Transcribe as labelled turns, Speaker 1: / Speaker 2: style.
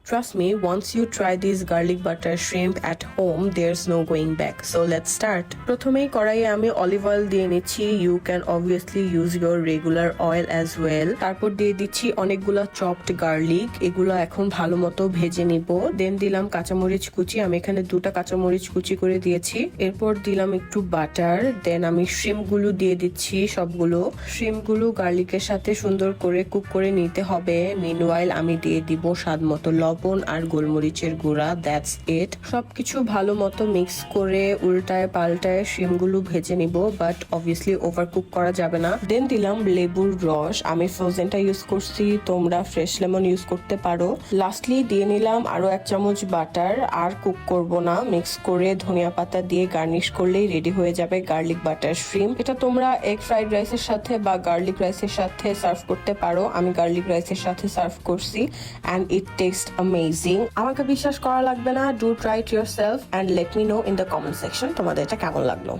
Speaker 1: Trust me, once you try this garlic butter shrimp at home, there's no going back. So let's start. প্রথমেই কড়াইয়ে আমি olive oil দিয়ে নিচ্ছি। You can obviously use your regular oil as well. তারপর দিয়ে দিচ্ছি অনেকগুলা chopped garlic, এগুলো এখন ভালো মতো ভেজে নিব। দেন দিলাম কাঁচামরিচ কুচি, আমি এখানে 2টা কাঁচামরিচ কুচি করে দিয়েছি। এরপর দিলাম একটু বাটার, দেন আমি শ্রিম্প গুলো দিয়ে দিচ্ছি সবগুলো। শ্রিম্প গুলো গার্লিকের সাথে সুন্দর করে কুক করে নিতে হবে। মিনওয়াইল আমি দিয়ে দিব স্বাদ মতো লবণ আর গোলমরিচের গুঁড়া। That's it. সবকিছু ভালো মতো মিক্স করে উল্টায় পাল্টায় শ্রিম্প গুলো ভেজে নিব, বাট অবভিয়াসলি ওভার কুক করা যাবে না। দেন দিলাম লেবুর রস, আমি ফ্রোজেনটা ইউজ করছি, তোমরা ফ্রেশ লেমন ইউজ করতে পারো। লাস্টলি দিয়ে নিলাম আরো 1 চামচ বাটার। আর কুক করব না, মিক্স করে ধনিয়া পাতা দিয়ে গার্নিশ করলেই রেডি হয়ে যাবে গার্লিক বাটার শ্রিম্প। এটা তোমরা এগ ফ্রাইড রাইসের সাথে বা গার্লিক রাইসের সাথে সার্ভ করতে পারো। আমি গার্লিক রাইসের সাথে সার্ভ করছি and it tastes amazing. আমাকে বিশ্বাস করা লাগবে না, do try it yourself and let me know in the comment section তোমাদের এটা কেমন লাগলো।